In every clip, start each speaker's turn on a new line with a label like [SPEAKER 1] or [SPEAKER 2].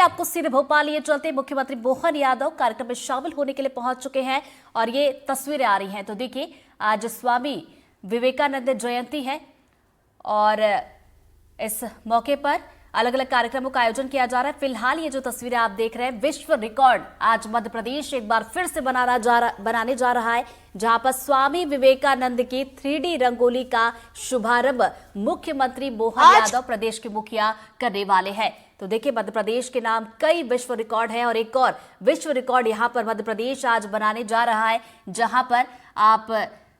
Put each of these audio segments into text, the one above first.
[SPEAKER 1] आपको सीधे भोपाल लिए चलते। मुख्यमंत्री मोहन यादव कार्यक्रम में शामिल होने के लिए पहुंच चुके हैं और ये तस्वीरें आ रही हैं। तो देखिए, आज स्वामी विवेकानंद जयंती है और इस मौके पर अलग अलग कार्यक्रमों का आयोजन किया जा रहा है। फिलहाल ये जो तस्वीरें आप देख रहे हैं, विश्व रिकॉर्ड आज मध्य प्रदेश एक बार फिर से बनाने जा रहा है, जहां पर स्वामी विवेकानंद की 3D रंगोली का शुभारंभ मुख्यमंत्री मोहन यादव प्रदेश के मुखिया करने वाले हैं। तो देखिए, मध्य प्रदेश के नाम कई विश्व रिकॉर्ड है और एक और विश्व रिकॉर्ड यहां पर मध्य प्रदेश आज बनाने जा रहा है, जहां पर आप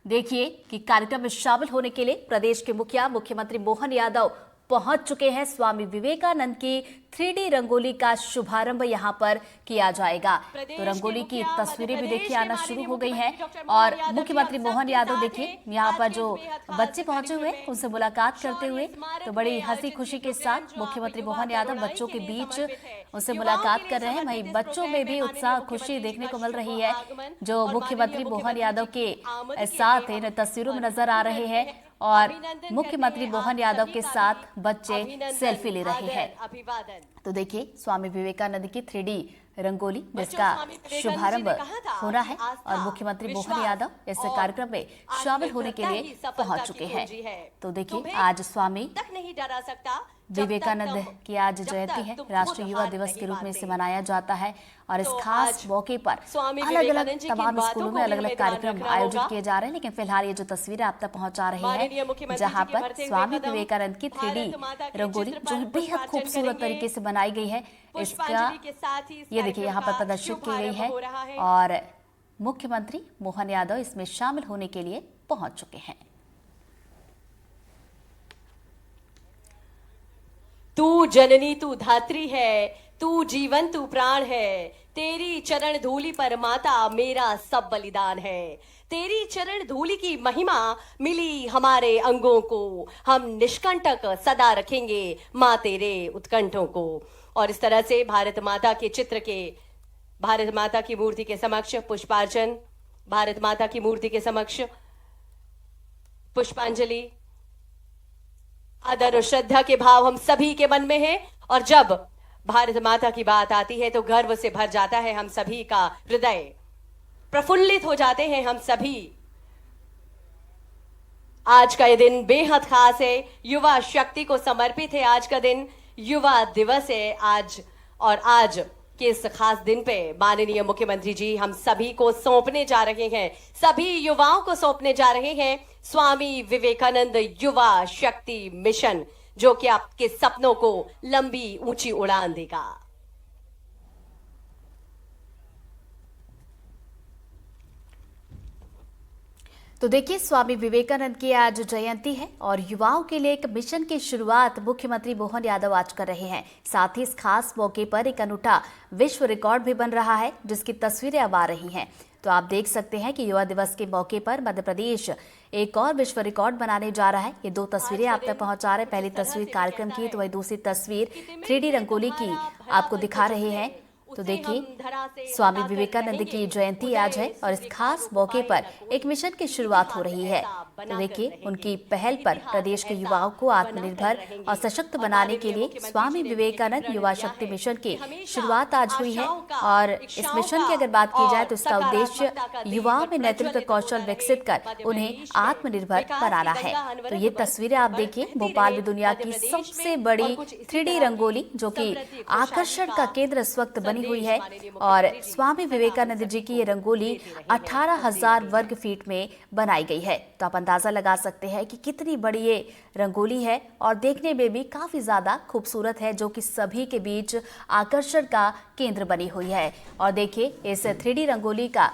[SPEAKER 1] देखिए कि कार्यक्रम में शामिल होने के लिए प्रदेश के मुखिया मुख्यमंत्री मोहन यादव पहुंच चुके हैं। स्वामी विवेकानंद की 3D रंगोली का शुभारंभ यहां पर किया जाएगा। तो रंगोली की तस्वीरें भी देखिए आना शुरू हो गई हैं और मुख्यमंत्री मोहन यादव देखिए यहां पर जो बच्चे पहुंचे हुए उनसे मुलाकात करते हुए, तो बड़ी हंसी खुशी के साथ मुख्यमंत्री मोहन यादव बच्चों के बीच उनसे मुलाकात कर रहे हैं। वहीं बच्चों में भी उत्साह खुशी देखने को मिल रही है, जो मुख्यमंत्री मोहन यादव के साथ इन तस्वीरों में नजर आ रहे हैं और मुख्यमंत्री मोहन यादव के साथ बच्चे सेल्फी ले रहे हैं। तो देखिए, स्वामी विवेकानंद की 3D रंगोली जिसका शुभारंभ हो रहा है और मुख्यमंत्री मोहन यादव इस कार्यक्रम में शामिल होने के लिए पहुंच चुके हैं। तो देखिए, आज स्वामी विवेकानंद की आज जयंती है। राष्ट्रीय युवा दिवस के रूप में इसे मनाया जाता है और इस खास मौके पर अलग अलग तमाम स्कूलों में अलग अलग कार्यक्रम आयोजित किए जा रहे हैं। लेकिन फिलहाल ये जो तस्वीरें आप तक पहुंचा रहे हैं, जहां पर स्वामी विवेकानंद की 3D रंगोली जो बेहद खूबसूरत तरीके से बनाई गई है, इसका ये देखिए यहाँ पर प्रदर्शित की गई है और मुख्यमंत्री मोहन यादव इसमें शामिल होने के लिए पहुंच चुके हैं।
[SPEAKER 2] तू जननी तू धात्री है, तू जीवन तू प्राण है, तेरी चरण धूलि पर माता मेरा सब बलिदान है। तेरी चरण धूलि की महिमा मिली हमारे अंगों को, हम निष्कंटक सदा रखेंगे माँ तेरे उत्कंठों को। और इस तरह से भारत माता के चित्र के, भारत माता की मूर्ति के समक्ष पुष्पार्चन, भारत माता की मूर्ति के समक्ष पुष्पांजलि, आदर और श्रद्धा के भाव हम सभी के मन में है। और जब भारत माता की बात आती है तो गर्व से भर जाता है हम सभी का हृदय, प्रफुल्लित हो जाते हैं हम सभी। आज का ये दिन बेहद खास है, युवा शक्ति को समर्पित है। आज का दिन युवा दिवस है आज, और आज के इस खास दिन पे माननीय मुख्यमंत्री जी हम सभी को सौंपने जा रहे हैं, सभी युवाओं को सौंपने जा रहे हैं स्वामी विवेकानंद युवा शक्ति मिशन, जो कि आपके सपनों को लंबी ऊंची उड़ान देगा।
[SPEAKER 1] तो देखिए, स्वामी विवेकानंद की आज जयंती है और युवाओं के लिए एक मिशन की शुरुआत मुख्यमंत्री मोहन यादव आज कर रहे हैं। साथ ही इस खास मौके पर एक अनूठा विश्व रिकॉर्ड भी बन रहा है, जिसकी तस्वीरें अब आ रही हैं। तो आप देख सकते हैं कि युवा दिवस के मौके पर मध्य प्रदेश एक और विश्व रिकॉर्ड बनाने जा रहा है। ये दो तस्वीरें आप तक पहुंचा रहे हैं। पहली तस्वीर कार्यक्रम की, तो वही दूसरी तस्वीर 3D रंगोली की आपको दिखा रहे हैं। तो देखिए, स्वामी विवेकानंद की जयंती आज है और इस खास मौके पर एक मिशन की शुरुआत हो रही है। तो देखिए, उनकी पहल पर प्रदेश के युवाओं को आत्मनिर्भर और सशक्त बनाने के लिए स्वामी विवेकानंद युवा शक्ति मिशन की शुरुआत आज हुई है। और इस मिशन की अगर बात की जाए तो इसका उद्देश्य युवाओं में नेतृत्व कौशल विकसित कर उन्हें आत्मनिर्भर बनाना है। तो ये तस्वीरें आप देखिए, भोपाल में दुनिया की सबसे बड़ी 3D रंगोली जो कि आकर्षण का केंद्र इस वक्त बनी हुई है और स्वामी विवेकानंद जी की ये रंगोली 18,000 वर्ग फीट में बनाई गई है। तो आप अंदाजा लगा सकते हैं कि कितनी बड़ी ये रंगोली है और देखने में भी काफी ज्यादा खूबसूरत है, जो कि सभी के बीच आकर्षण का केंद्र बनी हुई है। और देखिए, इस 3D रंगोली का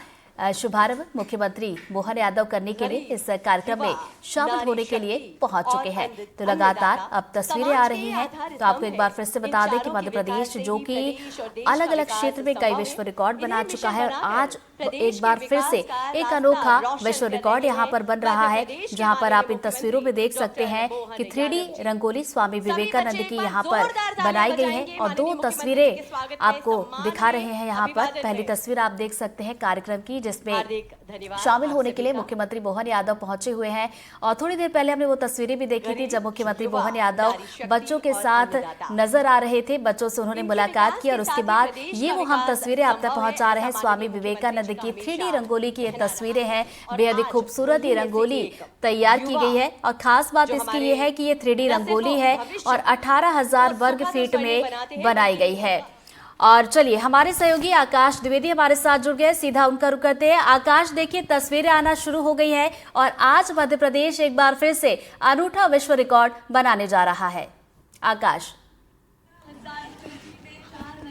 [SPEAKER 1] शुभारंभ मुख्यमंत्री मोहन यादव करने के लिए इस कार्यक्रम में शामिल होने के लिए पहुंच चुके हैं। तो लगातार अब तस्वीरें आ रही हैं। तो आपको एक बार फिर से बता दें कि मध्य प्रदेश जो कि अलग अलग क्षेत्र में कई विश्व रिकॉर्ड बना चुका है, और आज एक बार फिर से एक अनोखा विश्व रिकॉर्ड यहाँ पर बन रहा है, जहाँ पर आप इन तस्वीरों में देख सकते हैं कि 3D रंगोली स्वामी विवेकानंद की यहाँ पर बनाई गई है और दो तस्वीरें आपको दिखा रहे हैं यहाँ पर। पहली तस्वीर आप देख सकते हैं कार्यक्रम की, जिसमें
[SPEAKER 2] हार्दिक धन्यवाद।
[SPEAKER 1] शामिल होने के लिए मुख्यमंत्री मोहन यादव पहुंचे हुए हैं। और थोड़ी देर पहले हमने वो तस्वीरें भी देखी थी जब मुख्यमंत्री मोहन यादव बच्चों के साथ नजर आ रहे थे। बच्चों से उन्होंने मुलाकात की और उसके बाद ये वो हम तस्वीरें आप तक पहुंचा रहे हैं। स्वामी विवेकानंद की 3D रंगोली की ये तस्वीरें हैं। बेहद ही खूबसूरत ये रंगोली तैयार की गई है और खास बात इसकी ये है कि ये 3D रंगोली है और 18,000 वर्ग फीट में बनाई गई है। और चलिए, हमारे सहयोगी आकाश द्विवेदी हमारे साथ जुड़ गए, सीधा उनका रुख करते हैं। आकाश, देखिए तस्वीरें आना शुरू हो गई हैं और आज मध्य प्रदेश एक बार फिर से अनूठा विश्व रिकॉर्ड बनाने जा रहा है। आकाश।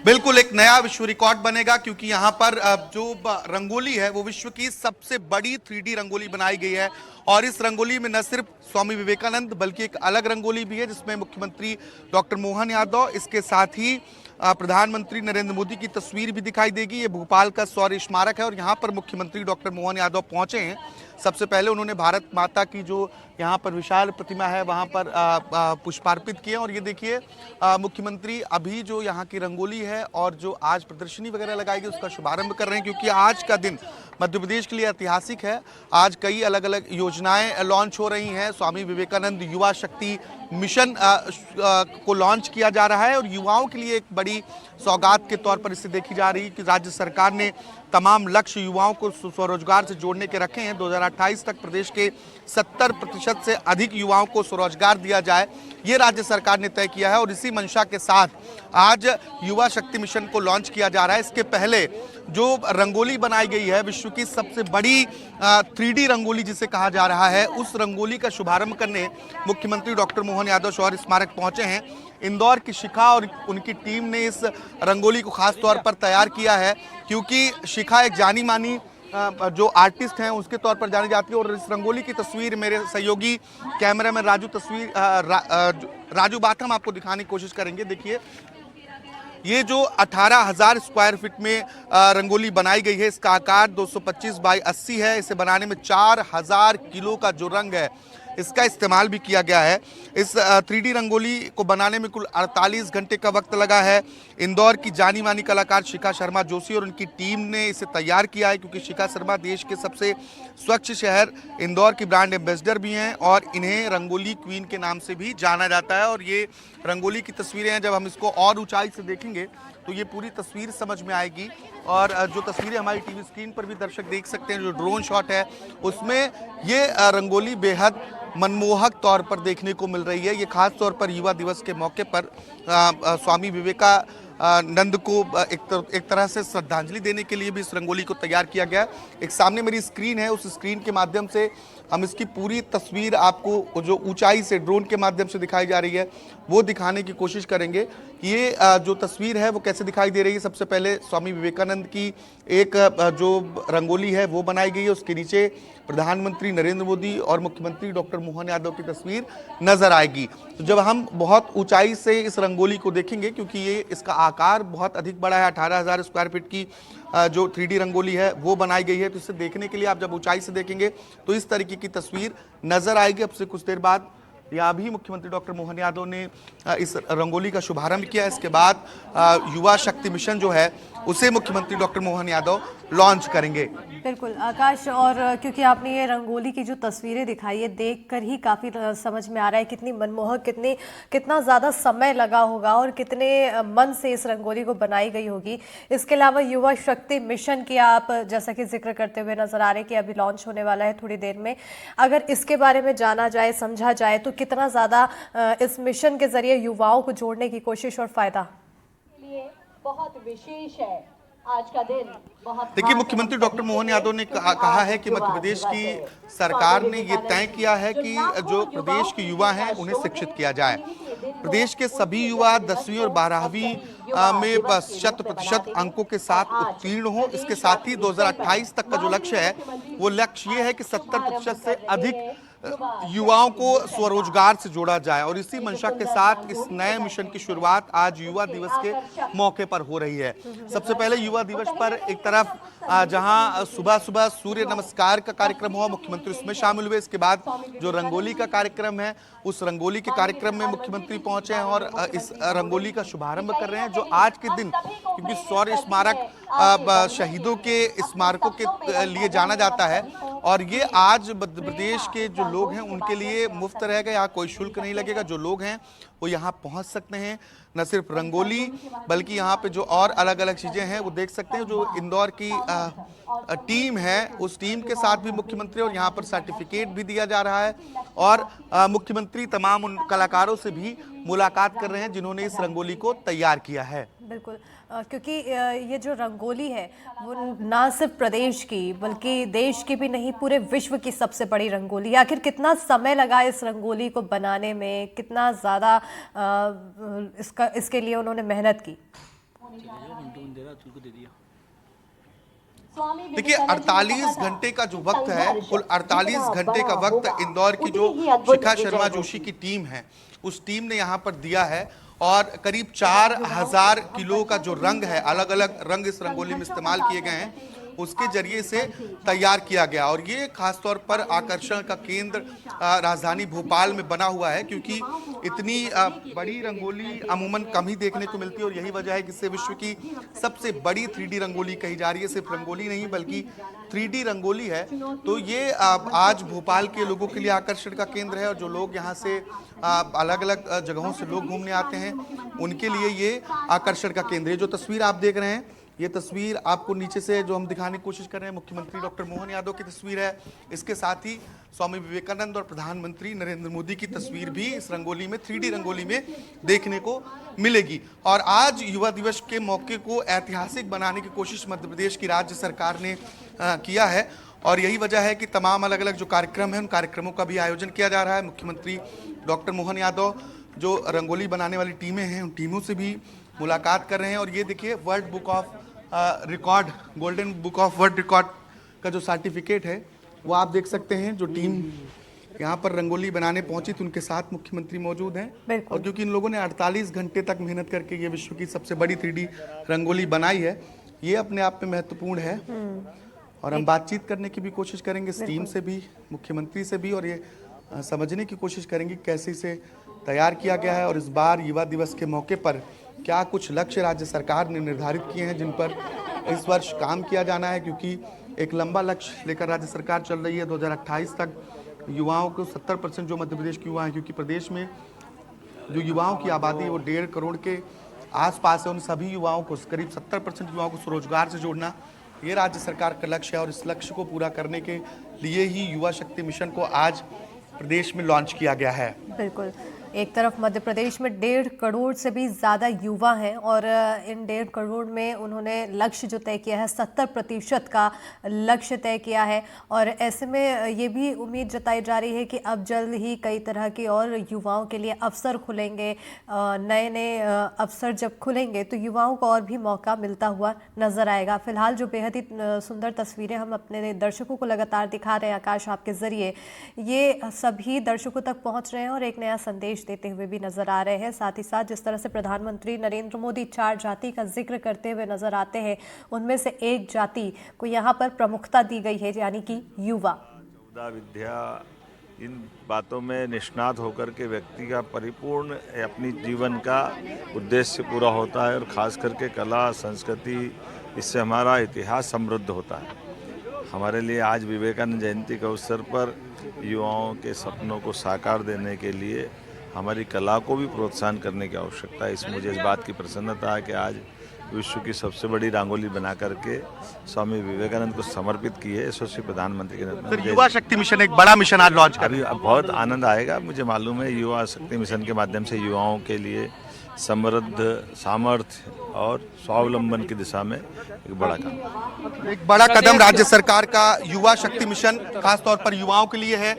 [SPEAKER 3] बिल्कुल एक नया विश्व रिकॉर्ड बनेगा, क्योंकि यहाँ पर जो रंगोली है वो विश्व की सबसे बड़ी 3D रंगोली बनाई गई है। और इस रंगोली में न सिर्फ स्वामी विवेकानंद बल्कि एक अलग रंगोली भी है जिसमें मुख्यमंत्री डॉक्टर मोहन यादव, इसके साथ ही प्रधानमंत्री नरेंद्र मोदी की तस्वीर भी दिखाई देगी। ये भोपाल का शौर्य स्मारक है और यहाँ पर मुख्यमंत्री डॉक्टर मोहन यादव पहुंचे हैं। सबसे पहले उन्होंने भारत माता की जो यहाँ पर विशाल प्रतिमा है वहाँ पर पुष्पार्पित किए। और ये देखिए मुख्यमंत्री अभी जो यहाँ की रंगोली है और जो आज प्रदर्शनी वगैरह लगाएगी उसका शुभारंभ कर रहे हैं, क्योंकि आज का दिन मध्य प्रदेश के लिए ऐतिहासिक है। आज कई अलग अलग योजनाएं लॉन्च हो रही हैं। स्वामी विवेकानंद युवा शक्ति मिशन को लॉन्च किया जा रहा है और युवाओं के लिए एक बड़ी सौगात के तौर पर इसे देखी जा रही है कि राज्य सरकार ने तमाम लक्ष्य युवाओं को स्वरोजगार से जोड़ने के रखे हैं। 2028 तक प्रदेश के 70% से अधिक युवाओं को स्वरोजगार दिया जाए, ये राज्य सरकार ने तय किया है। और इसी मंशा के साथ आज युवा शक्ति मिशन को लॉन्च किया जा रहा है। इसके पहले जो रंगोली बनाई गई है, विश्व की सबसे बड़ी 3D रंगोली जिसे कहा जा रहा है, उस रंगोली का शुभारंभ करने मुख्यमंत्री डॉक्टर मोहन यादव शौर्य स्मारक पहुंचे हैं। इंदौर की शिखा और उनकी टीम ने इस रंगोली को खास तौर पर तैयार किया है, क्योंकि शिखा एक जानी मानी जो आर्टिस्ट हैं उसके तौर पर जानी जाती है। और इस रंगोली की तस्वीर मेरे सहयोगी कैमरामैन राजू बाथम आपको दिखाने की कोशिश करेंगे। देखिए ये जो 18,000 स्क्वायर फीट में रंगोली बनाई गई है, इसका आकार 225 बाई 80 है। इसे बनाने में 4,000 किलो का जो रंग है इसका इस्तेमाल भी किया गया है। इस 3D रंगोली को बनाने में कुल 48 घंटे का वक्त लगा है। इंदौर की जानी मानी कलाकार शिखा शर्मा जोशी और उनकी टीम ने इसे तैयार किया है, क्योंकि शिखा शर्मा देश के सबसे स्वच्छ शहर इंदौर की ब्रांड एम्बेसडर भी हैं और इन्हें रंगोली क्वीन के नाम से भी जाना जाता है। और ये रंगोली की तस्वीरें हैं, जब हम इसको और ऊंचाई से देखेंगे तो ये पूरी तस्वीर समझ में आएगी। और जो तस्वीरें हमारी टीवी स्क्रीन पर भी दर्शक देख सकते हैं, जो ड्रोन शॉट है उसमें ये रंगोली बेहद मनमोहक तौर पर देखने को मिल रही है। ये खास तौर पर युवा दिवस के मौके पर स्वामी विवेकानंद को एक तरह से श्रद्धांजलि देने के लिए भी इस रंगोली को तैयार किया गया। एक सामने मेरी स्क्रीन है, उस स्क्रीन के माध्यम से हम इसकी पूरी तस्वीर आपको जो ऊंचाई से ड्रोन के माध्यम से दिखाई जा रही है वो दिखाने की कोशिश करेंगे कि ये जो तस्वीर है वो कैसे दिखाई दे रही है। सबसे पहले स्वामी विवेकानंद की एक जो रंगोली है वो बनाई गई है, उसके नीचे प्रधानमंत्री नरेंद्र मोदी और मुख्यमंत्री डॉक्टर मोहन यादव की तस्वीर नजर आएगी। तो जब हम बहुत ऊंचाई से इस रंगोली को देखेंगे, क्योंकि ये इसका आकार बहुत अधिक बड़ा है, 18,000 स्क्वायर फीट की जो 3D रंगोली है वो बनाई गई है, तो इसे देखने के लिए आप जब ऊंचाई से देखेंगे तो इस तरीके की तस्वीर नजर आएगी। अब से कुछ देर बाद या अभी मुख्यमंत्री डॉक्टर मोहन यादव ने इस रंगोली का शुभारंभ किया। इसके बाद युवा शक्ति मिशन जो है उसे मुख्यमंत्री डॉक्टर मोहन यादव लॉन्च करेंगे।
[SPEAKER 4] बिल्कुल आकाश, और क्योंकि आपने ये रंगोली की जो तस्वीरें दिखाई है देखकर ही काफ़ी समझ में आ रहा है कितनी मनमोहक, कितना ज़्यादा समय लगा होगा और कितने मन से इस रंगोली को बनाई गई होगी। इसके अलावा युवा शक्ति मिशन की आप जैसा कि जिक्र करते हुए नजर आ रहे हैं कि अभी लॉन्च होने वाला है थोड़ी देर में। अगर इसके बारे में जाना जाए, समझा जाए तो कितना ज़्यादा इस मिशन के जरिए युवाओं को जोड़ने की कोशिश और फायदा
[SPEAKER 2] बहुत विशेष है आज का दिन।
[SPEAKER 3] देखिए मुख्यमंत्री डॉक्टर मोहन यादव ने कहा है कि मध्य प्रदेश की सरकार ने ये तय किया है कि जो प्रदेश के युवा हैं उन्हें शिक्षित किया जाए। प्रदेश के सभी युवा 10वीं और 12वीं में 100% अंकों के साथ उत्तीर्ण हो। इसके साथ ही 2028 तक का जो लक्ष्य है वो लक्ष्य ये है कि 70% से अधिक युवाओं को स्वरोजगार से जोड़ा जाए। और इसी मंशा के साथ इस नए मिशन की शुरुआत आज युवा दिवस के मौके पर हो रही है। सबसे पहले युवा दिवस पर एक तरफ जहां सुबह सुबह सूर्य नमस्कार का कार्यक्रम हुआ, मुख्यमंत्री उसमें शामिल हुए। इसके बाद जो रंगोली का कार्यक्रम है उस रंगोली के कार्यक्रम में मुख्यमंत्री पहुंचे हैं और इस रंगोली का शुभारंभ कर रहे हैं, जो आज के दिन क्योंकि शौर्य स्मारक शहीदों के स्मारकों के लिए जाना जाता है और ये आज मध्य प्रदेश के जो लोग हैं उनके लिए मुफ्त रहेगा। यहाँ कोई शुल्क नहीं लगेगा। जो लोग हैं वो यहाँ पहुँच सकते हैं। न सिर्फ रंगोली बल्कि यहाँ पे जो और अलग अलग चीज़ें हैं वो देख सकते हैं। जो इंदौर की टीम है उस टीम के साथ भी मुख्यमंत्री और यहाँ पर सर्टिफिकेट भी दिया जा रहा है और मुख्यमंत्री तमाम उन कलाकारों से भी मुलाकात कर रहे हैं जिन्होंने इस रंगोली को तैयार किया है।
[SPEAKER 4] बिल्कुल, क्योंकि ये जो रंगोली है वो ना सिर्फ प्रदेश की बल्कि देश की भी नहीं, पूरे विश्व की सबसे बड़ी रंगोली। आखिर कितना समय लगा इस रंगोली को बनाने में, कितना ज़्यादा इसके लिए उन्होंने मेहनत की?
[SPEAKER 3] देखिए 48 घंटे का जो वक्त है, कुल 48 घंटे का वक्त इंदौर की जो शिखा शर्मा जोशी की टीम है उस टीम ने यहाँ पर दिया है और करीब 4000 किलो का जो रंग है, अलग अलग रंग इस रंगोली में इस्तेमाल किए गए हैं, उसके जरिए से तैयार किया गया। और ये खासतौर पर आकर्षण का केंद्र राजधानी भोपाल में बना हुआ है क्योंकि इतनी बड़ी रंगोली अमूमन कम ही देखने को मिलती है और यही वजह है कि इसे विश्व की सबसे बड़ी 3D रंगोली कही जा रही है। सिर्फ रंगोली नहीं बल्कि 3D रंगोली है। तो ये आज भोपाल के लोगों के लिए आकर्षण का केंद्र है और जो लोग यहाँ से अलग अलग जगहों से लोग घूमने आते हैं उनके लिए ये आकर्षण का केंद्र है। जो तस्वीर आप देख रहे हैं ये तस्वीर आपको नीचे से जो हम दिखाने की कोशिश कर रहे हैं मुख्यमंत्री डॉक्टर मोहन यादव की तस्वीर है। इसके साथ ही स्वामी विवेकानंद और प्रधानमंत्री नरेंद्र मोदी की तस्वीर भी इस रंगोली में 3D रंगोली में देखने को मिलेगी। और आज युवा दिवस के मौके को ऐतिहासिक बनाने की कोशिश मध्य प्रदेश की राज्य सरकार ने किया है और यही वजह है कि तमाम अलग अलग जो कार्यक्रम हैं उन कार्यक्रमों का भी आयोजन किया जा रहा है। मुख्यमंत्री डॉक्टर मोहन यादव जो रंगोली बनाने वाली टीमें हैं उन टीमों से भी मुलाकात कर रहे हैं। और ये देखिए world book of record, golden book of world record का जो सर्टिफिकेट है वो आप देख सकते हैं। जो टीम यहाँ पर रंगोली बनाने पहुंची थी उनके साथ मुख्यमंत्री मौजूद हैं और क्योंकि इन लोगों ने 48 घंटे तक मेहनत करके ये विश्व की सबसे बड़ी 3D रंगोली बनाई है, ये अपने आप में महत्वपूर्ण है। और हम बातचीत करने की भी कोशिश करेंगे इस टीम से भी, मुख्यमंत्री से भी, और ये समझने की कोशिश करेंगे कैसे इसे तैयार किया गया है और इस बार युवा दिवस के मौके पर क्या कुछ लक्ष्य राज्य सरकार ने निर्धारित किए हैं जिन पर इस वर्ष काम किया जाना है। क्योंकि एक लंबा लक्ष्य लेकर राज्य सरकार चल रही है। 2028 तक युवाओं को 70% जो मध्य प्रदेश के युवा हैं, क्योंकि प्रदेश में जो युवाओं की आबादी है वो 1.5 करोड़ के आसपास है, उन सभी युवाओं को, करीब 70% युवाओं को स्वरोजगार से जोड़ना ये राज्य सरकार का लक्ष्य है। और इस लक्ष्य को पूरा करने के लिए ही युवा शक्ति मिशन को आज प्रदेश में लॉन्च किया गया है।
[SPEAKER 4] बिल्कुल, एक तरफ मध्य प्रदेश में 1.5 करोड़ से भी ज़्यादा युवा हैं और इन 1.5 करोड़ में उन्होंने लक्ष्य जो तय किया है 70% का लक्ष्य तय किया है। और ऐसे में ये भी उम्मीद जताई जा रही है कि अब जल्द ही कई तरह के और युवाओं के लिए अवसर खुलेंगे। नए नए अवसर जब खुलेंगे तो युवाओं को और भी मौका मिलता हुआ नज़र आएगा। फिलहाल जो बेहद ही सुंदर तस्वीरें हम अपने दर्शकों को लगातार दिखा रहे हैं आकाश आपके ज़रिए, ये सभी दर्शकों तक पहुँच रहे हैं और एक नया संदेश देते हुए भी नजर आ रहे हैं। साथ ही साथ जिस तरह से प्रधानमंत्री नरेंद्र मोदी 4 जाति का जिक्र करते हुए नजर आते हैं, उनमें से एक जाति को यहाँ पर प्रमुखता दी गई है, यानी कि युवा।
[SPEAKER 5] विद्या इन बातों में निष्णात होकर के व्यक्ति का परिपूर्ण अपनी जीवन का उद्देश्य पूरा होता है और खास करके कला संस्कृति, इससे हमारा इतिहास समृद्ध होता है। हमारे लिए आज विवेकानंद जयंती के अवसर पर युवाओं के सपनों को साकार देने के लिए हमारी कला को भी प्रोत्साहन करने की आवश्यकता है। मुझे इस बात की प्रसन्नता है कि आज विश्व की सबसे बड़ी रंगोली बना करके स्वामी विवेकानंद को समर्पित की है यशस्वी प्रधानमंत्री के नेतृत्व में।
[SPEAKER 3] युवा शक्ति मिशन एक बड़ा मिशन आज लॉन्च कर
[SPEAKER 5] अभी बहुत आनंद आएगा। मुझे मालूम है युवा शक्ति मिशन के माध्यम से युवाओं के लिए समृद्ध, सामर्थ्य और स्वावलंबन की दिशा में एक बड़ा काम,
[SPEAKER 3] एक बड़ा कदम राज्य सरकार का युवा शक्ति मिशन खासतौर पर युवाओं के लिए है।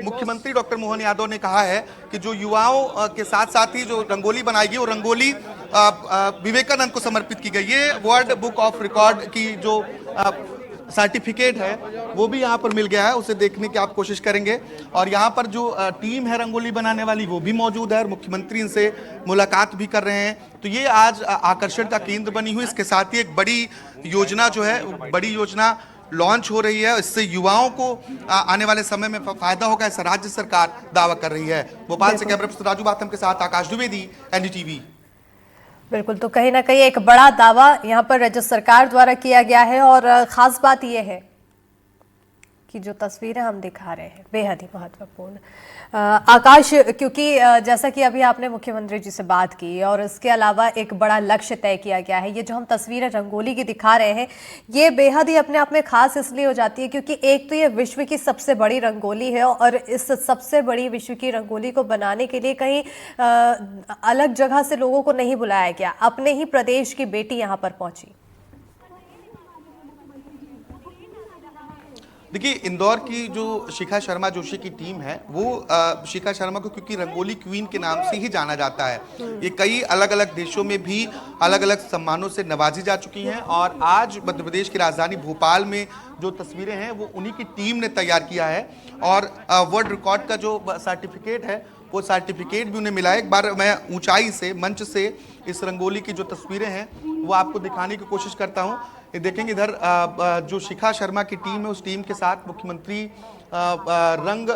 [SPEAKER 3] मुख्यमंत्री डॉक्टर मोहन यादव ने कहा है कि जो युवाओं के साथ साथ ही जो रंगोली बनाएगी वो रंगोली विवेकानंद को समर्पित की गई। ये वर्ल्ड बुक ऑफ रिकॉर्ड की जो सर्टिफिकेट है वो भी यहाँ पर मिल गया है, उसे देखने की आप कोशिश करेंगे। और यहाँ पर जो टीम है रंगोली बनाने वाली वो भी मौजूद है और मुख्यमंत्री इनसे मुलाकात भी कर रहे हैं। तो ये आज आकर्षण का केंद्र बनी हुई। इसके साथ ही एक बड़ी योजना जो है, बड़ी योजना लॉन्च हो रही है। इससे युवाओं को आने वाले समय में फायदा होगा, ऐसा राज्य सरकार दावा कर रही है। भोपाल से कैमरा पर्सन राजू बाथम के साथ आकाश द्विवेदी, एनडीटीवी।
[SPEAKER 4] बिल्कुल, तो कहीं ना कहीं एक बड़ा दावा यहाँ पर राज्य सरकार द्वारा किया गया है और खास बात यह है कि जो तस्वीरें हम दिखा रहे हैं बेहद ही महत्वपूर्ण। आकाश, क्योंकि जैसा कि अभी आपने मुख्यमंत्री जी से बात की और इसके अलावा एक बड़ा लक्ष्य तय किया गया है, ये जो हम तस्वीरें रंगोली की दिखा रहे हैं ये बेहद ही अपने आप में खास इसलिए हो जाती है क्योंकि एक तो ये विश्व की सबसे बड़ी रंगोली है और इस सबसे बड़ी विश्व की रंगोली को बनाने के लिए कहीं अलग जगह से लोगों को नहीं बुलाया गया, अपने ही प्रदेश की बेटी यहाँ पर पहुंची।
[SPEAKER 3] देखिए, इंदौर की जो शिखा शर्मा जोशी की टीम है वो शिखा शर्मा को क्योंकि रंगोली क्वीन के नाम से ही जाना जाता है, ये कई अलग अलग देशों में भी अलग अलग सम्मानों से नवाजी जा चुकी हैं और आज मध्य प्रदेश की राजधानी भोपाल में जो तस्वीरें हैं वो उन्हीं की टीम ने तैयार किया है और वर्ल्ड रिकॉर्ड का जो सर्टिफिकेट है वो सर्टिफिकेट भी उन्हें मिला है। एक बार मैं ऊंचाई से मंच से इस रंगोली की जो तस्वीरें हैं वो आपको दिखाने की कोशिश करता हूं। ये देखेंगे इधर जो शिखा शर्मा की टीम है उस टीम के साथ मुख्यमंत्री रंग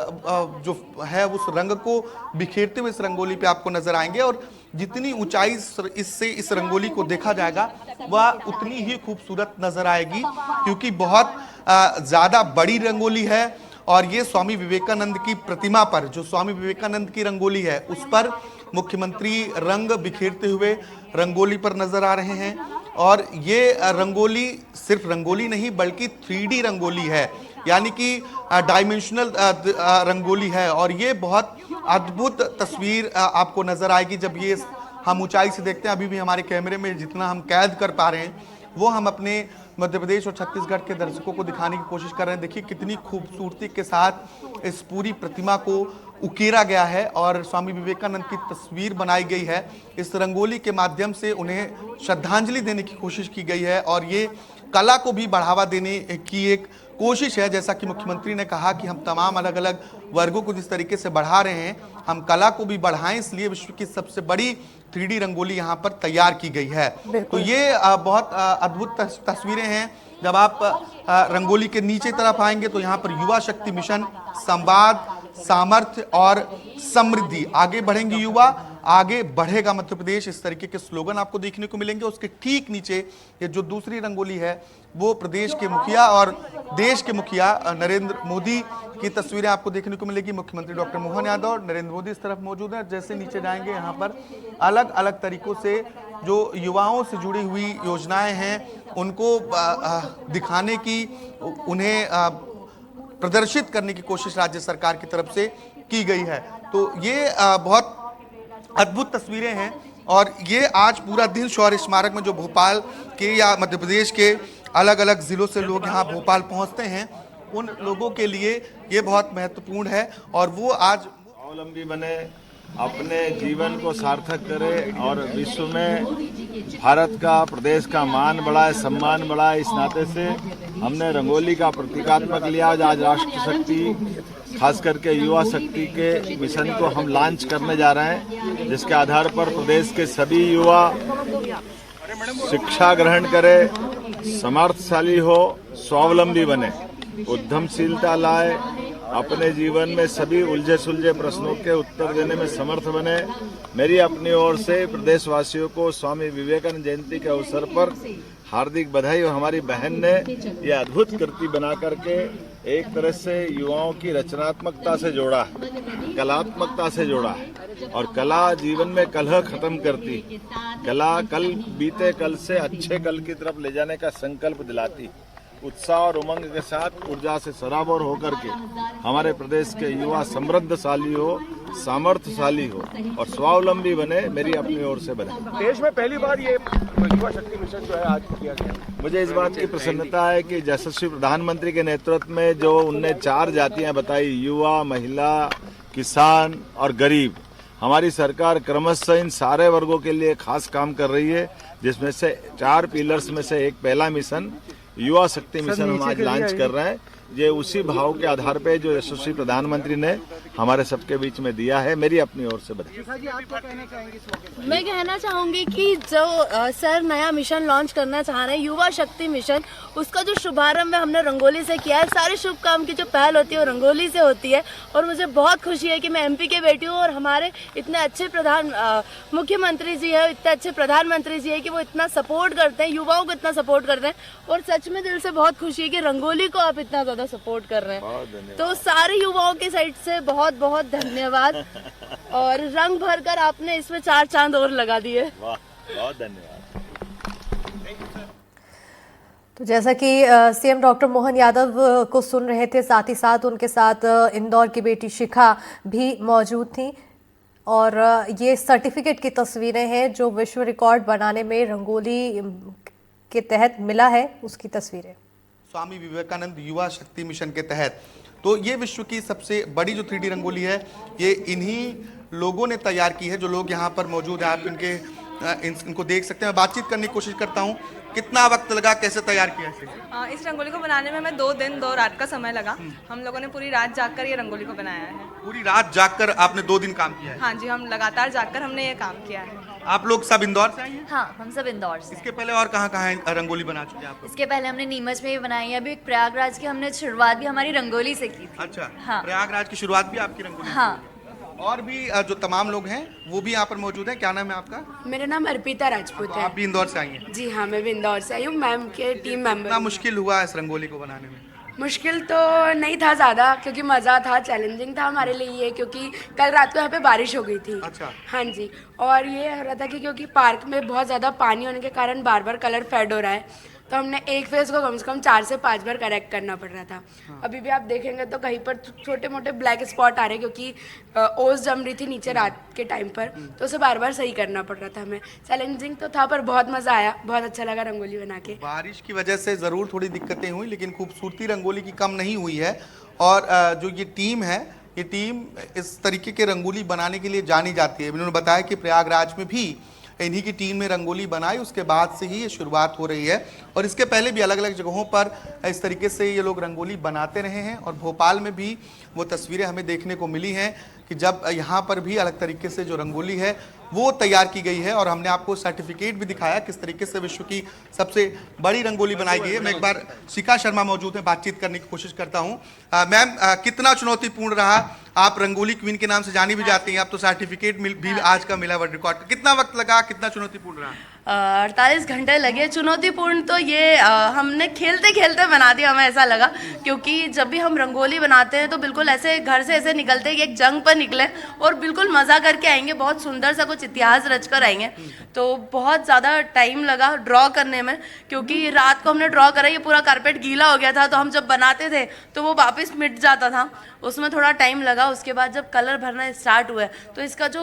[SPEAKER 3] जो है उस रंग को बिखेरते हुए इस रंगोली पे आपको नजर आएंगे और जितनी ऊंचाई इससे इस रंगोली को देखा जाएगा वह उतनी ही खूबसूरत नजर आएगी क्योंकि बहुत ज्यादा बड़ी रंगोली है और ये स्वामी विवेकानंद की प्रतिमा पर जो स्वामी विवेकानंद की रंगोली है उस पर मुख्यमंत्री रंग बिखेरते हुए रंगोली पर नजर आ रहे हैं और ये रंगोली सिर्फ रंगोली नहीं बल्कि 3D रंगोली है, यानी कि डायमेंशनल रंगोली है और ये बहुत अद्भुत तस्वीर आपको नजर आएगी जब ये हम ऊंचाई से देखते हैं। अभी भी हमारे कैमरे में जितना हम कैद कर पा रहे हैं वो हम अपने मध्य प्रदेश और छत्तीसगढ़ के दर्शकों को दिखाने की कोशिश कर रहे हैं। देखिए कितनी खूबसूरती के साथ इस पूरी प्रतिमा को उकेरा गया है और स्वामी विवेकानंद की तस्वीर बनाई गई है। इस रंगोली के माध्यम से उन्हें श्रद्धांजलि देने की कोशिश की गई है और ये कला को भी बढ़ावा देने की एक कोशिश है। जैसा कि मुख्यमंत्री ने कहा कि हम तमाम अलग अलग वर्गों को जिस तरीके से बढ़ा रहे हैं हम कला को भी बढ़ाएं, इसलिए विश्व की सबसे बड़ी 3D रंगोली यहाँ पर तैयार की गई है। तो ये बहुत अद्भुत तस्वीरें हैं। जब आप रंगोली के नीचे तरफ आएंगे तो यहाँ पर युवा शक्ति मिशन, संवाद, सामर्थ्य और समृद्धि, आगे बढ़ेंगे युवा आगे बढ़ेगा मध्य प्रदेश, इस तरीके के स्लोगन आपको देखने को मिलेंगे। उसके ठीक नीचे ये जो दूसरी रंगोली है वो प्रदेश के मुखिया और देश के मुखिया नरेंद्र मोदी की तस्वीरें आपको देखने को मिलेगी। मुख्यमंत्री डॉक्टर मोहन यादव और नरेंद्र मोदी इस तरफ मौजूद हैं। जैसे नीचे जाएंगे यहाँ पर अलग अलग तरीकों से जो युवाओं से जुड़ी हुई योजनाएं हैं उनको दिखाने की, उन्हें प्रदर्शित करने की कोशिश राज्य सरकार की तरफ से की गई है। तो ये बहुत अद्भुत तस्वीरें हैं और ये आज पूरा दिन शौर्य स्मारक में जो भोपाल के या मध्य प्रदेश के अलग अलग जिलों से लोग यहाँ भोपाल पहुँचते हैं उन लोगों के लिए ये बहुत महत्वपूर्ण है और वो आज
[SPEAKER 5] स्वावलंबी बने, अपने जीवन को सार्थक करे और विश्व में भारत का, प्रदेश का मान बढ़ाए, सम्मान बढ़ाए। इस नाते से हमने रंगोली का प्रतीकात्मक लिया। आज राष्ट्र शक्ति खास करके युवा शक्ति के मिशन को हम लॉन्च करने जा रहे हैं, जिसके आधार पर प्रदेश के सभी युवा शिक्षा ग्रहण करे, समर्थशाली हो, स्वावलंबी बने, उद्यमशीलता लाए, अपने जीवन में सभी उलझे सुलझे प्रश्नों के उत्तर देने में समर्थ बने। मेरी अपनी ओर से प्रदेशवासियों को स्वामी विवेकानंद जयंती के अवसर पर हार्दिक बधाई। और हमारी बहन ने यह अद्भुत कृति बना करके एक तरह से युवाओं की रचनात्मकता से जोड़ा है, कलात्मकता से जोड़ा है और कला जीवन में कलह खत्म करती, कला कल बीते कल से अच्छे कल की तरफ ले जाने का संकल्प दिलाती। उत्साह और उमंग के साथ ऊर्जा से सराबोर होकर के हमारे प्रदेश के युवा समृद्धशाली हो, सामर्थ्यशाली हो और स्वावलंबी बने, मेरी अपनी ओर से बने।
[SPEAKER 6] देश में पहली बार ये युवा शक्ति मिशन जो है आज किया गया।
[SPEAKER 5] मुझे इस बात की प्रसन्नता है कि यशस्वी प्रधानमंत्री के नेतृत्व में जो उनने 4 जातियां बताई, युवा, महिला, किसान और गरीब, हमारी सरकार क्रमशः इन सारे वर्गों के लिए खास काम कर रही है, जिसमें से 4 पिलर्स में से एक पहला मिशन युवा शक्ति मिशन हम आज लॉन्च कर रहे हैं। ये उसी भाव के आधार पे जो यशस्वी प्रधानमंत्री ने हमारे सबके बीच में दिया है। मेरी अपनी ओर से बताइए।
[SPEAKER 7] मैं कहना चाहूंगी कि जो सर नया मिशन लॉन्च करना चाह रहे हैं, युवा शक्ति मिशन, उसका जो शुभारंभ हमने रंगोली से किया है। सारे शुभ काम की जो पहल होती है वो रंगोली से होती है और मुझे बहुत खुशी है कि मैं एमपी के बेटी हूँ और हमारे इतने अच्छे मुख्यमंत्री जी है, इतने अच्छे प्रधानमंत्री जी है कि वो इतना सपोर्ट करते हैं, युवाओं को इतना सपोर्ट करते हैं और सच में दिल से बहुत खुशी है कि रंगोली को आप इतना ज्यादा सपोर्ट कर रहे हैं। तो सारे युवाओं की साइड से बहुत बहुत धन्यवाद और रंग भर कर आपने इसमें 4 चांद और लगा दिए।
[SPEAKER 5] वाह, बहुत धन्यवाद।
[SPEAKER 4] तो जैसा कि सीएम डॉक्टर मोहन यादव को सुन रहे थे, साथ ही साथ उनके साथ इंदौर की बेटी शिखा भी मौजूद थी और ये सर्टिफिकेट की तस्वीरें हैं जो विश्व रिकॉर्ड बनाने में रंगोली के तहत मिला है, उसकी तस्वीरें।
[SPEAKER 3] स्वामी विवेकानंद युवा शक्ति मिशन के तहत तो ये विश्व की सबसे बड़ी जो 3D रंगोली है ये इन्हीं लोगों ने तैयार की है। जो लोग यहाँ पर मौजूद हैं, आप इनको देख सकते हैं। बातचीत करने की कोशिश करता हूँ। कितना वक्त लगा, कैसे तैयार किया इसे?
[SPEAKER 8] इस रंगोली को बनाने में हमें 2 दिन 2 रात का समय लगा। हम लोगों ने पूरी रात जागकर ये रंगोली को बनाया है।
[SPEAKER 3] पूरी रात जागकर आपने 2 दिन काम किया है?
[SPEAKER 8] हाँ जी, हम लगातार जागकर हमने ये काम किया है।
[SPEAKER 3] आप लोग सब इंदौर से आई हैं?
[SPEAKER 9] हाँ, हम सब इंदौर से।
[SPEAKER 3] इसके पहले और कहाँ रंगोली बना चुके हैं आप लोग?
[SPEAKER 9] इसके पहले हमने नीमच में भी बनाई है, अभी प्रयागराज की हमने शुरुआत भी हमारी रंगोली से की थी।
[SPEAKER 3] अच्छा,
[SPEAKER 9] हाँ।
[SPEAKER 3] प्रयागराज की शुरुआत भी आपकी रंगोली से?
[SPEAKER 9] हाँ।
[SPEAKER 3] और भी जो तमाम लोग हैं वो भी यहाँ पर मौजूद हैं। क्या नाम है आपका?
[SPEAKER 10] मेरा नाम अर्पिता राजपूत है।
[SPEAKER 3] आप भी इंदौर से आई हैं?
[SPEAKER 10] जी हाँ, मैं भी इंदौर से आई हूँ, मैम के टीम मेंबर।
[SPEAKER 3] कितना मुश्किल हुआ इस रंगोली को बनाने में?
[SPEAKER 10] मुश्किल तो नहीं था ज़्यादा, क्योंकि मज़ा था, चैलेंजिंग था हमारे लिए ये, क्योंकि कल रात को यहाँ पे बारिश हो गई थी।
[SPEAKER 3] अच्छा।
[SPEAKER 10] हाँ जी, और ये हो रहा था कि क्योंकि पार्क में बहुत ज़्यादा पानी होने के कारण बार बार कलर फेड हो रहा है, तो हमने एक फेस को कम से कम 4 से 5 बार करेक्ट करना पड़ रहा था। हाँ। अभी भी आप देखेंगे तो कहीं पर छोटे मोटे ब्लैक स्पॉट आ रहे, क्योंकि ओस जम रही थी नीचे रात के टाइम पर, तो उसे बार बार सही करना पड़ रहा था हमें। चैलेंजिंग तो था पर बहुत मज़ा आया, बहुत अच्छा लगा रंगोली बना के।
[SPEAKER 3] बारिश की वजह से ज़रूर थोड़ी दिक्कतें हुई, लेकिन खूबसूरती रंगोली की कम नहीं हुई है। और जो ये टीम है, ये टीम इस तरीके के रंगोली बनाने के लिए जानी जाती है। उन्होंने बताया कि प्रयागराज में भी इन्हीं की टीम ने रंगोली बनाई, उसके बाद से ही ये शुरुआत हो रही है। और इसके पहले भी अलग अलग जगहों पर इस तरीके से ये लोग रंगोली बनाते रहे हैं। और भोपाल में भी वो तस्वीरें हमें देखने को मिली हैं कि जब यहाँ पर भी अलग तरीके से जो रंगोली है वो तैयार की गई है। और हमने आपको सर्टिफिकेट भी दिखाया किस तरीके से विश्व की सबसे बड़ी रंगोली बनाई गई है। मैं एक बार शिखा शर्मा मौजूद है, बातचीत करने की कोशिश करता हूँ। मैम, कितना चुनौतीपूर्ण रहा? आप रंगोली क्वीन के नाम से जानी भी जाती हैं, आप तो सर्टिफिकेट भी आज का मिला वर्ल्ड रिकॉर्ड। कितना वक्त लगा, कितना चुनौतीपूर्ण रहा?
[SPEAKER 7] 48 घंटे लगे। चुनौतीपूर्ण तो ये हमने खेलते खेलते बना दिया, हमें ऐसा लगा, क्योंकि जब भी हम रंगोली बनाते हैं तो बिल्कुल ऐसे घर से ऐसे निकलते हैं कि एक जंग पर निकले और बिल्कुल मज़ा करके आएंगे, बहुत सुंदर सा कुछ इतिहास रच कर आएंगे। तो बहुत ज़्यादा टाइम लगा ड्रॉ करने में, क्योंकि रात को हमने ड्रॉ करा, ये पूरा कारपेट गीला हो गया था, तो हम जब बनाते थे तो वो वापस मिट जाता था, उसमें थोड़ा टाइम लगा। उसके बाद जब कलर भरना स्टार्ट हुआ तो इसका जो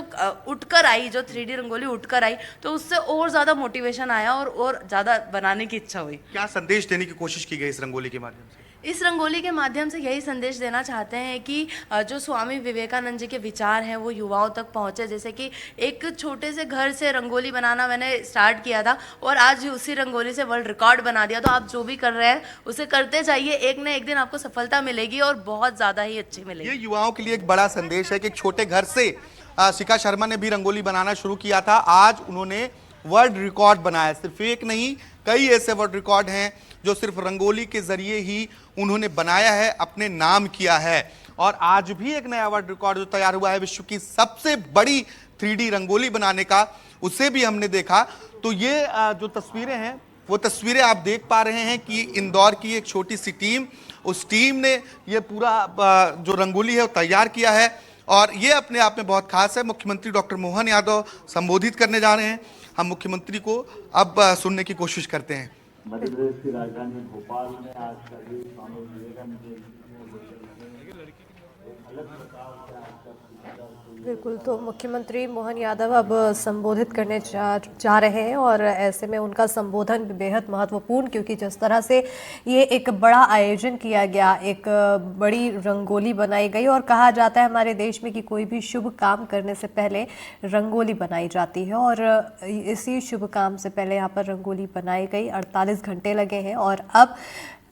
[SPEAKER 7] उठकर आई, जो 3D रंगोली उठकर आई, तो उससे और ज़्यादा मोटिवेशन आया और ज़्यादा बनाने की इच्छा हुई।
[SPEAKER 3] क्या संदेश देने की कोशिश की गई इस रंगोली के माध्यम से?
[SPEAKER 7] इस रंगोली के माध्यम से यही संदेश देना चाहते हैं कि जो स्वामी विवेकानंद जी के विचार हैं वो युवाओं तक पहुँचे। जैसे कि एक छोटे से घर से रंगोली बनाना मैंने स्टार्ट किया था और आज उसी रंगोली से वर्ल्ड रिकॉर्ड बना दिया। तो आप जो भी कर रहे हैं उसे करते जाइए, एक न एक दिन आपको सफलता मिलेगी और बहुत ज़्यादा ही अच्छी मिलेगी।
[SPEAKER 3] ये युवाओं के लिए एक बड़ा संदेश है कि एक छोटे घर से शिखा शर्मा ने भी रंगोली बनाना शुरू किया था, आज उन्होंने वर्ल्ड रिकॉर्ड बनाया। सिर्फ एक नहीं, कई ऐसे वर्ल्ड रिकॉर्ड हैं जो सिर्फ रंगोली के जरिए ही उन्होंने बनाया है, अपने नाम किया है। और आज भी एक नया वर्ल्ड रिकॉर्ड जो तैयार हुआ है विश्व की सबसे बड़ी 3D रंगोली बनाने का, उसे भी हमने देखा। तो ये जो तस्वीरें हैं वो तस्वीरें आप देख पा रहे हैं कि इंदौर की एक छोटी सी टीम, उस टीम ने ये पूरा जो रंगोली है वो तैयार किया है। और ये अपने आप में बहुत खास है। मुख्यमंत्री डॉक्टर मोहन यादव संबोधित करने जा रहे हैं। हम मुख्यमंत्री को अब सुनने की कोशिश करते हैं।
[SPEAKER 5] मध्य प्रदेश की राजधानी भोपाल में आज करीब स्वामी विवेकानंद जयंती
[SPEAKER 4] बिल्कुल, तो मुख्यमंत्री मोहन यादव अब संबोधित करने जा रहे हैं और ऐसे में उनका संबोधन बेहद महत्वपूर्ण, क्योंकि जिस तरह से ये एक बड़ा आयोजन किया गया, एक बड़ी रंगोली बनाई गई और कहा जाता है हमारे देश में कि कोई भी शुभ काम करने से पहले रंगोली बनाई जाती है और इसी शुभ काम से पहले यहाँ पर रंगोली बनाई गई। 48 घंटे लगे हैं और अब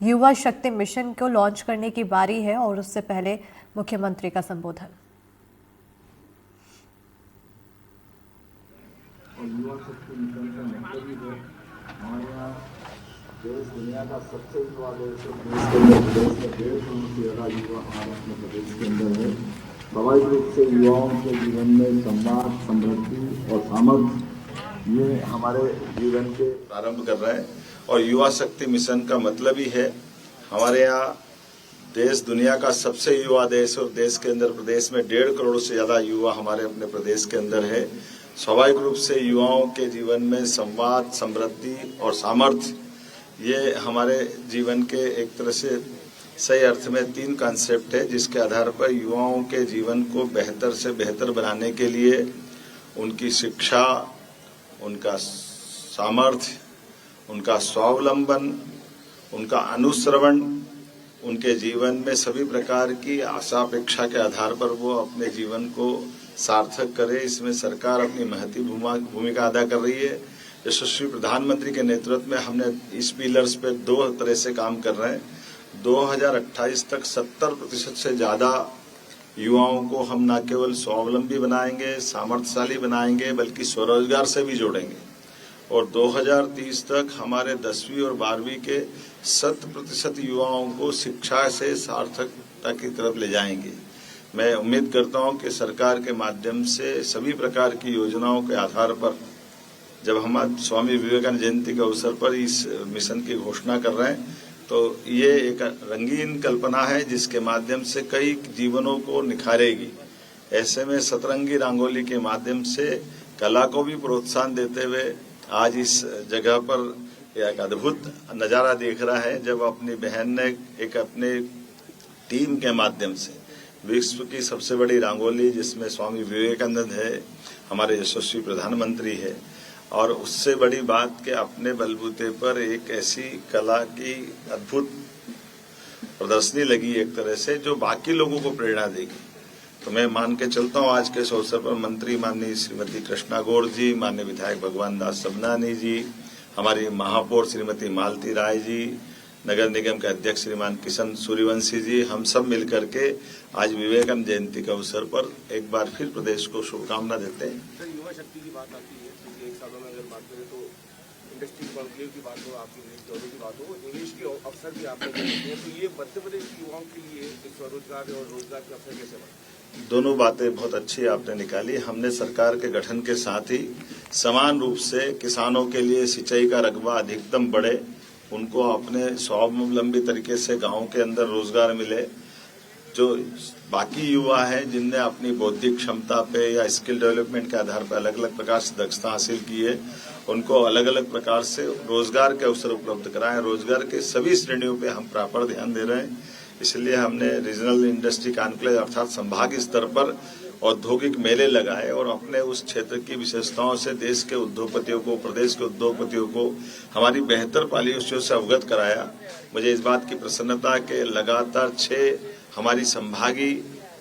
[SPEAKER 4] युवा शक्ति मिशन को लॉन्च करने की बारी है और उससे पहले मुख्यमंत्री का संबोधन।
[SPEAKER 11] युवा शक्ति मिशन का मतलब ही है हमारे यहाँ देश दुनिया का सबसे युवा देश है। देश के अंदर प्रदेश में 1.5 करोड़ से ज़्यादा युवा हमारे अपने प्रदेश के अंदर है। स्वाभाविक रूप से युवाओं के जीवन में संवाद, समृद्धि और सामर्थ्य ये हमारे जीवन के
[SPEAKER 5] प्रारंभ कर रहे हैं। और युवा शक्ति मिशन का मतलब ही है हमारे यहाँ देश दुनिया का सबसे युवा देश और देश के अंदर प्रदेश में 1.5 करोड़ से ज़्यादा युवा हमारे अपने प्रदेश के अंदर है। स्वाभाविक रूप से युवाओं के जीवन में संवाद, समृद्धि और सामर्थ्य ये हमारे जीवन के एक तरह से सही अर्थ में 3 कॉन्सेप्ट है, जिसके आधार पर युवाओं के जीवन को बेहतर से बेहतर बनाने के लिए उनकी शिक्षा, उनका सामर्थ्य, उनका स्वावलंबन, उनका अनुश्रवण, उनके जीवन में सभी प्रकार की आशा अपेक्षा के आधार पर वो अपने जीवन को सार्थक करे। इसमें सरकार अपनी महती भूमिका अदा कर रही है। यशस्वी प्रधानमंत्री के नेतृत्व में हमने इस पिलर्स पे 2 तरह से काम कर रहे हैं। 2028 तक 70% से ज्यादा युवाओं को हम न केवल स्वावलंबी बनाएंगे, सामर्थ्यशाली बनाएंगे, बल्कि स्वरोजगार से भी जोड़ेंगे। और 2030 तक हमारे 10वीं और 12वीं के 100% युवाओं को शिक्षा से सार्थकता की तरफ ले जाएंगे। मैं उम्मीद करता हूं कि सरकार के माध्यम से सभी प्रकार की योजनाओं के आधार पर जब हम स्वामी विवेकानंद जयंती के अवसर पर इस मिशन की घोषणा कर रहे हैं, तो ये एक रंगीन कल्पना है जिसके माध्यम से कई जीवनों को निखारेगी। ऐसे में सतरंगी रंगोली के माध्यम से कला को भी प्रोत्साहन देते हुए आज इस जगह पर एक अद्भुत नजारा देख रहा है, जब अपनी बहन ने एक अपने टीम के माध्यम से विश्व की सबसे बड़ी रंगोली, जिसमें स्वामी विवेकानंद है, हमारे यशस्वी प्रधानमंत्री है, और उससे बड़ी बात कि अपने बलबूते पर एक ऐसी कला की अद्भुत प्रदर्शनी लगी एक तरह से जो बाकी लोगों को प्रेरणा देगी। तो मैं मान के चलता हूँ आज के इस अवसर पर मंत्री माननीय श्रीमती कृष्णा गौड़ जी, माननीय विधायक भगवान दास सबनानी जी, हमारी महापौर श्रीमती मालती राय जी, नगर निगम के अध्यक्ष श्रीमान किशन सूर्यवंशी जी, हम सब मिलकर के आज विवेकानंद जयंती के अवसर पर एक बार फिर प्रदेश को शुभकामना देते हैं।
[SPEAKER 6] सर, युवा शक्ति की बात आती है, पिछले 1 सालों में अगर बात करें तो इंडस्ट्री कॉन्क्लेव की बात हो, आपकी दौरे की बात हो, निवेश के अवसर भी आपने देते हैं, तो ये मध्य प्रदेश के युवाओं के लिए स्वरोजगार और रोजगार के अवसर कैसे बढ़े?
[SPEAKER 5] दोनों बातें बहुत अच्छी आपने निकाली। हमने सरकार के गठन के साथ ही समान रूप से किसानों के लिए सिंचाई का रकबा अधिकतम बढ़े, उनको अपने स्वावलंबी तरीके से गांव के अंदर रोजगार मिले। जो बाकी युवा हैं जिनने अपनी बौद्धिक क्षमता पे या स्किल डेवलपमेंट के आधार पर अलग अलग प्रकार से दक्षता हासिल की है, उनको अलग अलग प्रकार से रोजगार के अवसर उपलब्ध कराएं। रोजगार के सभी श्रेणियों पे हम प्रॉपर ध्यान दे रहे हैं। इसलिए हमने रीजनल इंडस्ट्री कॉन्क्लेव अर्थात संभागीय स्तर पर औद्योगिक मेले लगाए और अपने उस क्षेत्र की विशेषताओं से देश के उद्योगपतियों को, प्रदेश के उद्योगपतियों को हमारी बेहतर पॉलिसियों से अवगत कराया। मुझे इस बात की प्रसन्नता के लगातार 6 हमारी संभागीय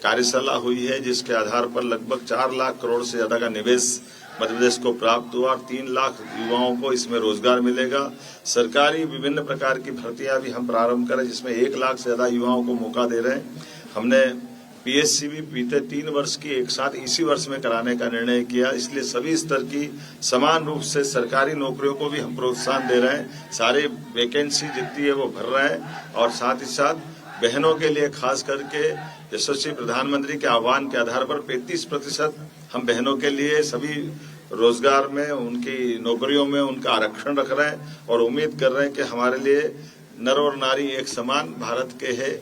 [SPEAKER 5] कार्यशाला हुई है, जिसके आधार पर लगभग 4 लाख करोड़ से ज्यादा का निवेश मध्य प्रदेश को प्राप्त हुआ और 3 लाख युवाओं को इसमें रोजगार मिलेगा। सरकारी विभिन्न प्रकार की भर्तियां भी हम प्रारंभ करें, जिसमें 1 लाख से ज्यादा युवाओं को मौका दे रहे हैं। हमने पीएससी भी बीते 3 वर्ष की एक साथ इसी वर्ष में कराने का निर्णय किया। इसलिए सभी स्तर की समान रूप से सरकारी नौकरियों को भी हम प्रोत्साहन दे रहे हैं। सारे वैकेंसी जितनी है वो भर रहे हैं और साथ ही साथ बहनों के लिए खास करके यशस्वी प्रधानमंत्री के आह्वान के आधार पर 35% हम बहनों के लिए सभी रोजगार में, उनकी नौकरियों में उनका आरक्षण रख रहे हैं और उम्मीद कर रहे हैं कि हमारे लिए नर और नारी एक समान भारत के है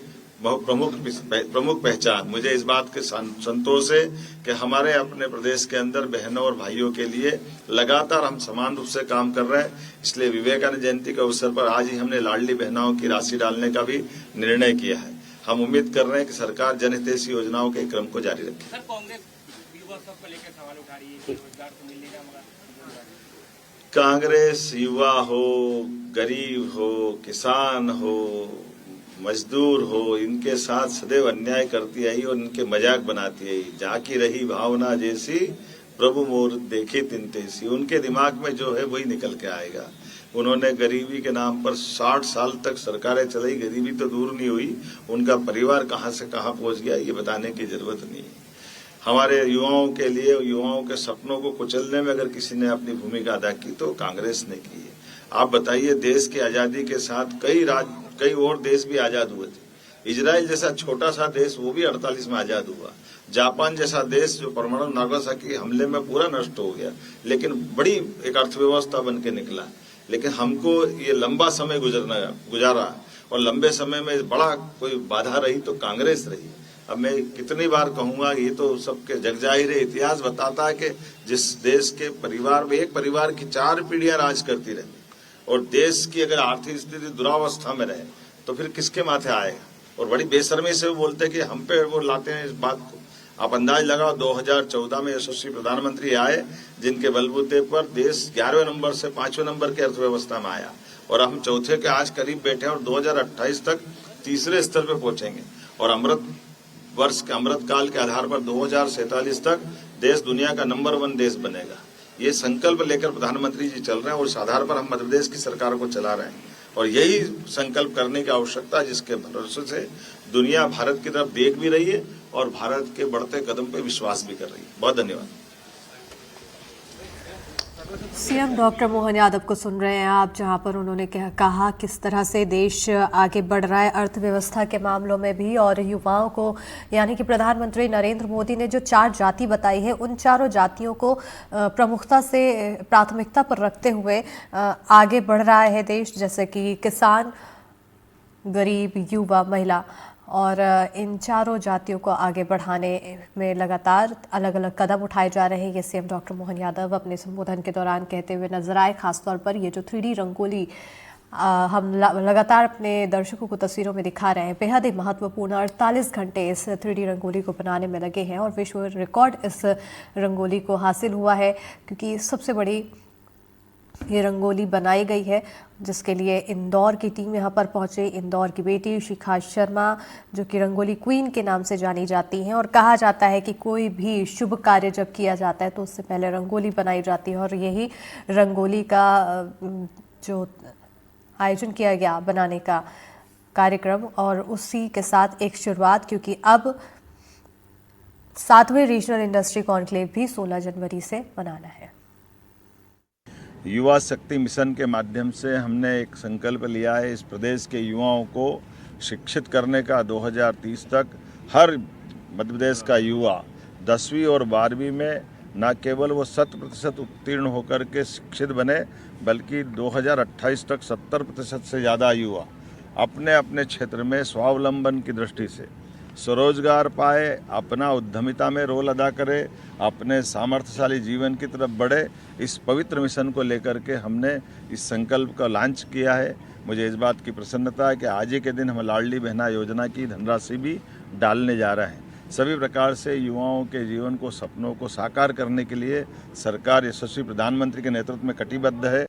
[SPEAKER 5] प्रमुख पहचान। मुझे इस बात के संतोष है कि हमारे अपने प्रदेश के अंदर बहनों और भाइयों के लिए लगातार हम समान रूप से काम कर रहे हैं। इसलिए विवेकानंद जयंती के अवसर पर आज ही हमने लाडली बहनाओं की राशि डालने का भी निर्णय किया है। हम उम्मीद कर रहे हैं कि सरकार जनहितैषी योजनाओं के क्रम को जारी रखे।
[SPEAKER 6] सर, कांग्रेस युवा सब को लेकर सवाल उठा रही है कि रोजगार तो मिलेगा, मगर
[SPEAKER 5] कांग्रेस युवा हो, गरीब हो, किसान हो, मजदूर हो, इनके साथ सदैव अन्याय करती आई और इनके मजाक बनाती आई। जाकी रही भावना जैसी प्रभु मोर देखे तिन तैसी। उनके दिमाग में जो है वही निकल के आएगा। उन्होंने गरीबी के नाम पर 60 साल तक सरकारें चलाई, गरीबी तो दूर नहीं हुई, उनका परिवार कहां से कहां पहुंच गया ये बताने की जरूरत नहीं है। हमारे युवाओं के लिए, युवाओं के सपनों को कुचलने में अगर किसी ने अपनी भूमिका अदा की तो कांग्रेस ने की है। आप बताइए, देश की आजादी के साथ कई और देश भी आजाद हुए थे। इजराइल जैसा छोटा सा देश वो भी 48 में आजाद हुआ। जापान जैसा देश जो परमाणु नागासाकी हमले में पूरा नष्ट हो गया, लेकिन बड़ी एक अर्थव्यवस्था बन के निकला। लेकिन हमको ये लंबा समय गुजारा और लंबे समय में बड़ा कोई बाधा रही तो कांग्रेस रही। अब मैं कितनी बार कहूंगा, ये तो सबके जगजाहिर इतिहास बताता है कि जिस देश के परिवार में एक परिवार की 4 पीढ़ियां राज करती रही और देश की अगर आर्थिक स्थिति दुरावस्था में रहे तो फिर किसके माथे आएगा। और बड़ी बेशर्मी से वो बोलते कि हम पे वो लाते हैं इस बात को। आप अंदाज लगाओ, 2014 में यशस्वी प्रधानमंत्री आए जिनके बलबूते पर देश 11वें नंबर से 5वें नंबर की अर्थव्यवस्था में आया और हम चौथे के आज करीब बैठे हैं और 2028 तक तीसरे स्तर पे पहुंचेंगे और अमृत काल के आधार पर 2047 तक देश दुनिया का नंबर 1 देश बनेगा। ये संकल्प लेकर प्रधानमंत्री जी चल रहे हैं और इस आधार पर हम मध्य प्रदेश की सरकार को चला रहे हैं और यही संकल्प करने की आवश्यकता है जिसके भरोसे से दुनिया भारत की तरफ देख भी रही है और भारत के बढ़ते कदम पे विश्वास भी कर रही है। बहुत धन्यवाद।
[SPEAKER 4] सीएम डॉक्टर मोहन यादव को सुन रहे हैं आप, जहां पर उन्होंने कहा किस तरह से देश आगे बढ़ रहा है अर्थव्यवस्था के मामलों में भी और युवाओं को, यानी कि प्रधानमंत्री नरेंद्र मोदी ने जो 4 जाति बताई है उन चारों जातियों को प्रमुखता से प्राथमिकता पर रखते हुए आगे बढ़ रहा है देश, जैसे कि किसान, गरीब, युवा, महिला और इन चारों जातियों को आगे बढ़ाने में लगातार अलग अलग कदम उठाए जा रहे हैं। ये सीएम डॉक्टर मोहन यादव अपने संबोधन के दौरान कहते हुए नजर आए। खासतौर पर ये जो 3D रंगोली हम लगातार अपने दर्शकों को तस्वीरों में दिखा रहे हैं, बेहद ही महत्वपूर्ण 48 घंटे इस 3D रंगोली को बनाने में लगे हैं और विश्व रिकॉर्ड इस रंगोली को हासिल हुआ है क्योंकि सबसे बड़ी ये रंगोली बनाई गई है, जिसके लिए इंदौर की टीम यहाँ पर पहुंचे। इंदौर की बेटी शिखा शर्मा जो कि रंगोली क्वीन के नाम से जानी जाती हैं और कहा जाता है कि कोई भी शुभ कार्य जब किया जाता है तो उससे पहले रंगोली बनाई जाती है और यही रंगोली का जो आयोजन किया गया बनाने का कार्यक्रम और उसी के साथ एक शुरुआत, क्योंकि अब 7वें रीजनल इंडस्ट्री कॉन्क्लेव भी 16 जनवरी से मनाना है।
[SPEAKER 5] युवा शक्ति मिशन के माध्यम से हमने एक संकल्प लिया है इस प्रदेश के युवाओं को शिक्षित करने का। 2030 तक हर मध्य प्रदेश का युवा 10वीं और 12वीं में न केवल वो 100% उत्तीर्ण होकर के शिक्षित बने, बल्कि 2028 तक 70% से ज़्यादा युवा अपने अपने क्षेत्र में स्वावलंबन की दृष्टि से स्वरोजगार पाए, अपना उद्यमिता में रोल अदा करे, अपने सामर्थ्यशाली जीवन की तरफ बढ़े। इस पवित्र मिशन को लेकर के हमने इस संकल्प का लॉन्च किया है। मुझे इस बात की प्रसन्नता है कि आज ही के दिन हम लाडली बहना योजना की धनराशि भी डालने जा रहे हैं। सभी प्रकार से युवाओं के जीवन को, सपनों को साकार करने के लिए सरकार यशस्वी प्रधानमंत्री के नेतृत्व में कटिबद्ध है।